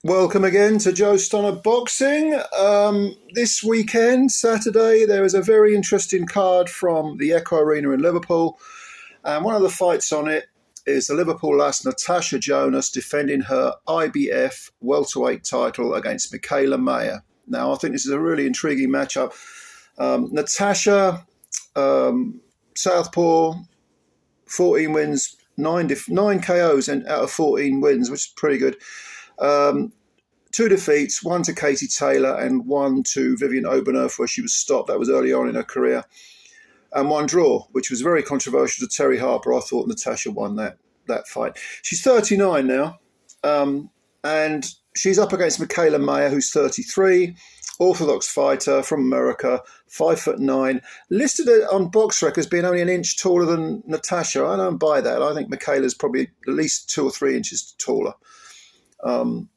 Welcome again to Joe Stunner Boxing. This weekend, Saturday, there is a very interesting card from the Echo Arena in Liverpool. And one of the fights on it is the Liverpool lass NATASHA JONUS defending her IBF welterweight title against MIKAELA MAYER. Now, I think this is a really intriguing matchup. NATASHA, Southpaw, 14 wins, 9 KOs out of 14 wins, which is pretty good. 2 defeats, 1 to Katie Taylor and 1 to Vivian Obernerf, where she was stopped. That was early on in her career. And 1 draw, which was very controversial to Terry Harper. I thought NATASHA won that fight. She's 39 now, and she's up against MIKAELA MAYER, who's 33, orthodox fighter from America, 5'9", listed on BoxRec as being only an inch taller than NATASHA. I don't buy that. I think MIKAELA's probably at least 2 or 3 inches taller. And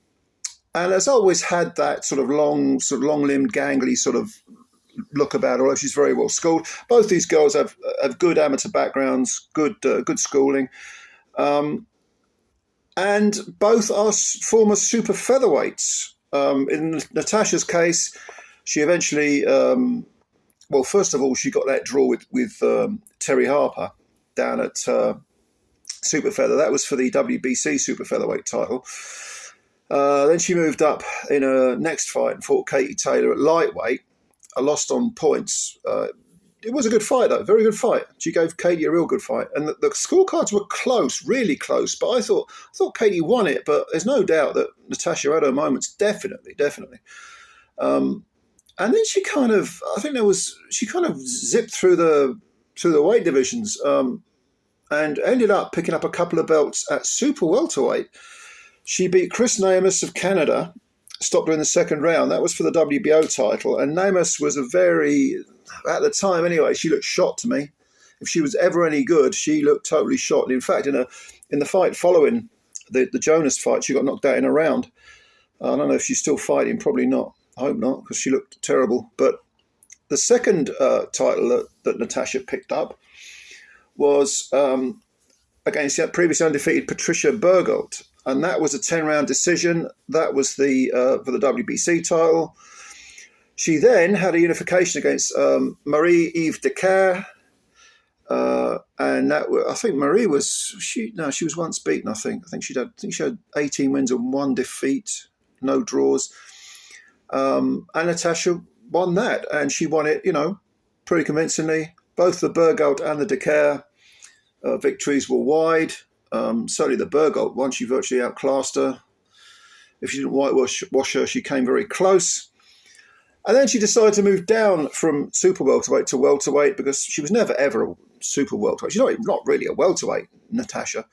has always had that sort of long-limbed, gangly sort of look about her, although she's very well schooled. Both these girls have good amateur backgrounds, good schooling. And both are former super featherweights. In NATASHA's case, she eventually, first of all, she got that draw with Terry Harper down at super feather. That was for the WBC super featherweight title. Then she moved up in her next fight and fought Katie Taylor at lightweight. I lost on points. It was a good fight, though. Very good fight. She gave Katie a real good fight. And the scorecards were close, really close. But I thought Katie won it. But there's no doubt that NATASHA had her moments. Definitely. And then she kind of zipped through the weight divisions and ended up picking up a couple of belts at super welterweight. She beat Chris Namus of Canada, stopped her in the second round. That was for the WBO title. And Namus was at the time anyway, she looked shot to me. If she was ever any good, she looked totally shot. And in fact, in the fight following the Jonas fight, she got knocked out in a round. I don't know if she's still fighting. Probably not. I hope not, because she looked terrible. But the second title that NATASHA picked up was against the previously undefeated Patricia Bergelt. And that was a 10-round decision. That was for the WBC title. She then had a unification against Marie-Eve Decaire. And I think Marie she was once beaten, I think. I think she had 18 wins and 1 defeat, no draws. And NATASHA won that. And she won it, pretty convincingly. Both the Bergelt and the Decaire victories were wide. Certainly the Bergelt one, she virtually outclassed her. If she didn't whitewash her, she came very close. And then she decided to move down from super welterweight to welterweight because she was never, ever a super welterweight. She's not really a welterweight, NATASHA.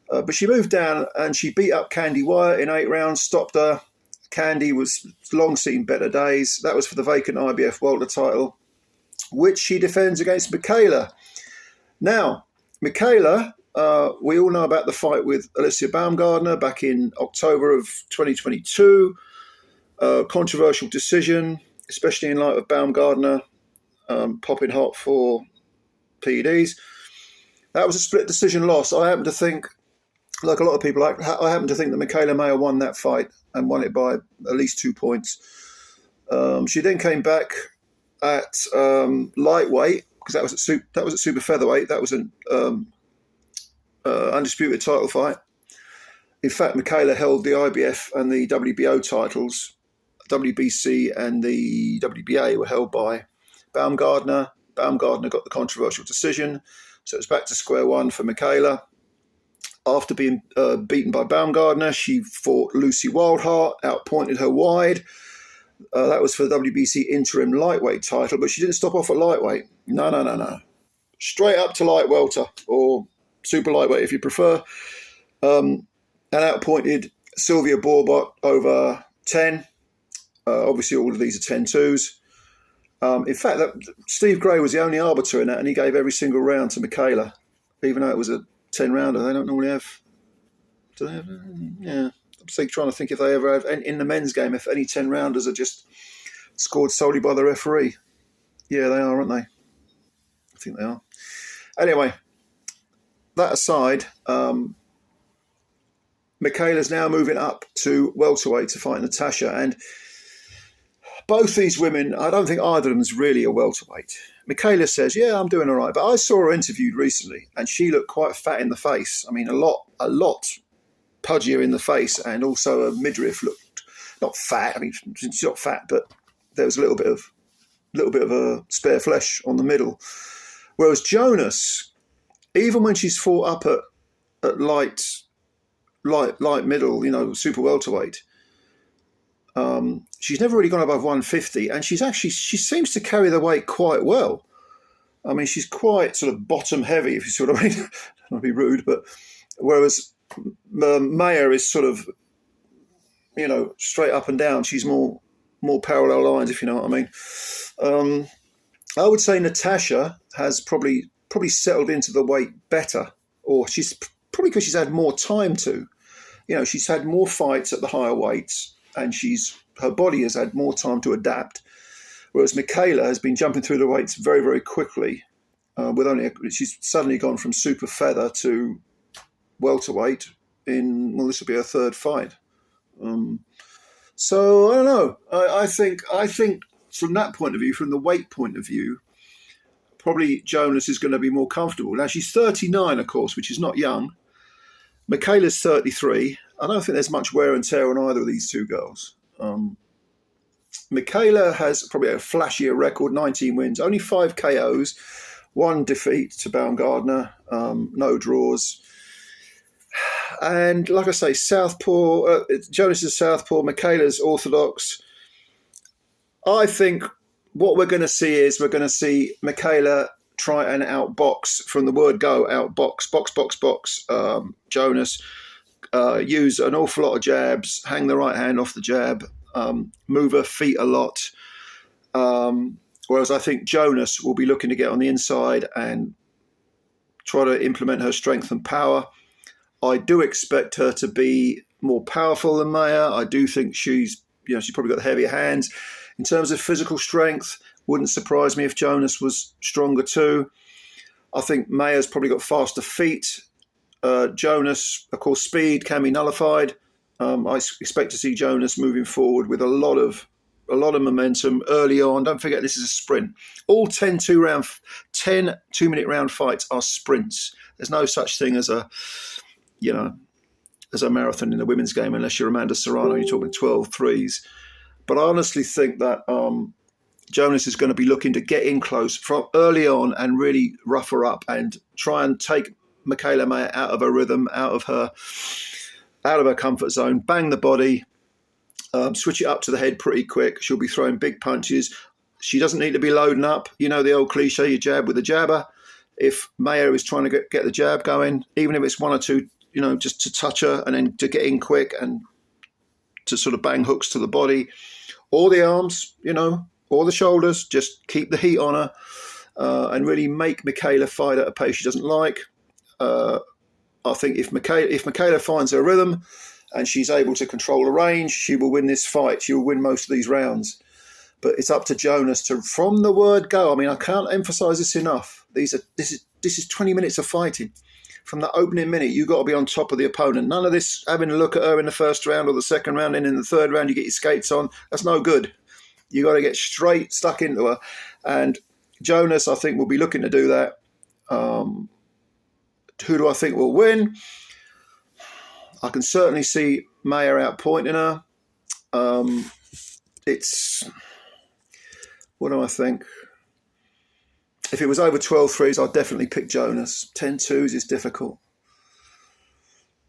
But she moved down and she beat up Candy Wyatt in 8 rounds, stopped her. Candy was long seen better days. That was for the vacant IBF welter title, which she defends against MIKAELA. Now, MIKAELA, we all know about the fight with Alicia Baumgardner back in October of 2022. Controversial decision, especially in light of Baumgardner popping hot for PEDs. That was a split decision loss. I happen to think, like a lot of people, I happen to think that MIKAELA Mayer won that fight and won it by at least 2 points. She then came back at lightweight, because that was at super featherweight. That was an undisputed title fight. In fact, MIKAELA held the IBF and the WBO titles. WBC and the WBA were held by Baumgardner. Baumgardner got the controversial decision, so it's back to square one for MIKAELA. After being beaten by Baumgardner, she fought Lucy Wildheart, outpointed her wide. That was for the WBC interim lightweight title, but she didn't stop off at lightweight. No. Straight up to light welter, or super lightweight if you prefer, and outpointed Sylvia Borbot over 10. Obviously, all of these are 10-2s. In fact, Steve Gray was the only arbiter in that, and he gave every single round to MIKAELA, even though it was a 10-rounder. They don't normally have. Do they have? Yeah. I'm trying to think if they ever have in the men's game, if any 10-rounders are just scored solely by the referee. Yeah, they are, aren't they? I think they are. Anyway, that aside, MIKAELA's now moving up to welterweight to fight Natasha, and both these women, I don't think either of them is really a welterweight. MIKAELA says, yeah, I'm doing all right. But I saw her interviewed recently, and she looked quite fat in the face. I mean, a lot pudgier in the face, and also her midriff looked not fat. I mean, she's not fat, but there was a little bit of a spare flesh on the middle. Whereas Jonas, even when she's fought up at light middle, you know, super welterweight, she's never really gone above 150, and she seems to carry the weight quite well. I mean, she's quite sort of bottom heavy, if you see what I mean. I don't want to be rude, but whereas Mayer is sort of, you know, straight up and down. She's more parallel lines, if you know what I mean. I would say Natasha has probably settled into the weight better, or she's probably because she's had more time to. You know, she's had more fights at the higher weights, and her body has had more time to adapt. Whereas MIKAELA has been jumping through the weights very, very quickly. She's suddenly gone from super feather to welterweight this will be her third fight. So I don't know. I think from that point of view, from the weight point of view, probably Jonas is going to be more comfortable. Now she's 39, of course, which is not young. MIKAELA's 33. I don't think there's much wear and tear on either of these two girls. MIKAELA has probably a flashier record, 19 wins, only 5 KOs, 1 defeat to Baumgardner, no draws. And like I say, southpaw, Jonas is southpaw, MIKAELA's orthodox. I think what we're going to see MIKAELA try and outbox, from the word go, outbox, box, Jonas, use an awful lot of jabs, hang the right hand off the jab, move her feet a lot. Whereas I think Jonas will be looking to get on the inside and try to implement her strength and power. I do expect her to be more powerful than Mayer. I do think she's probably got the heavier hands. In terms of physical strength, wouldn't surprise me if Jonas was stronger too. I think Mayer's probably got faster feet. Jonas, of course, speed can be nullified. I expect to see Jonas moving forward with a lot of momentum early on. Don't forget, this is a sprint. All 10 2-minute round fights are sprints. There's no such thing as a marathon in the women's game, unless you're Amanda Serrano, you're talking 12 threes. But I honestly think that Jonas is going to be looking to get in close from early on and really rough her up and try and take MIKAELA Mayer out of her rhythm, out of her comfort zone, bang the body, switch it up to the head pretty quick. She'll be throwing big punches. She doesn't need to be loading up. You know the old cliche, you jab with a jabber. If Mayer is trying to get the jab going, even if it's 1 or 2, just to touch her and then to get in quick and to sort of bang hooks to the body, or the arms, or the shoulders, just keep the heat on her and really make MIKAELA fight at a pace she doesn't like. I think if MIKAELA finds her rhythm and she's able to control the range, she will win this fight. She will win most of these rounds. But it's up to Jonas to, from the word go. I mean, I can't emphasize this enough. This is 20 minutes of fighting. From that opening minute, you've got to be on top of the opponent. None of this having a look at her in the first round or the second round, and in the third round you get your skates on. That's no good. You got to get straight stuck into her. And Jonas, I think, will be looking to do that. Who do I think will win? I can certainly see Mayer outpointing her. What do I think? If it was over 12 threes, I'd definitely pick Jonas. 10 twos is difficult.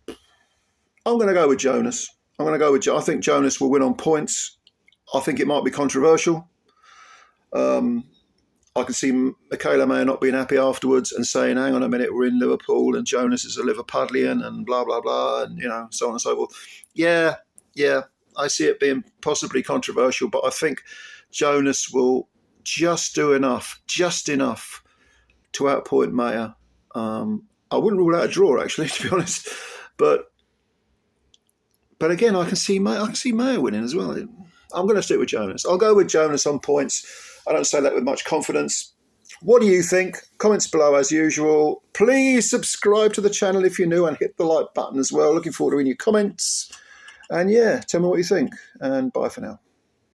I'm going to go with Jonas. I think Jonas will win on points. I think it might be controversial. I can see MIKAELA Mayer not being happy afterwards and saying, hang on a minute, we're in Liverpool and Jonas is a Liverpudlian and blah, blah, blah, and, so on and so forth. Yeah, I see it being possibly controversial, but I think Jonas will just enough to outpoint Mayer. I wouldn't rule out a draw, actually, to be honest. But again, I can see Mayer winning as well. I'm going to stick with Jonas. I'll go with Jonas on points. I don't say that with much confidence. What do you think? Comments below as usual. Please subscribe to the channel if you're new and hit the like button as well. Looking forward to reading your comments. And yeah, tell me what you think. And bye for now.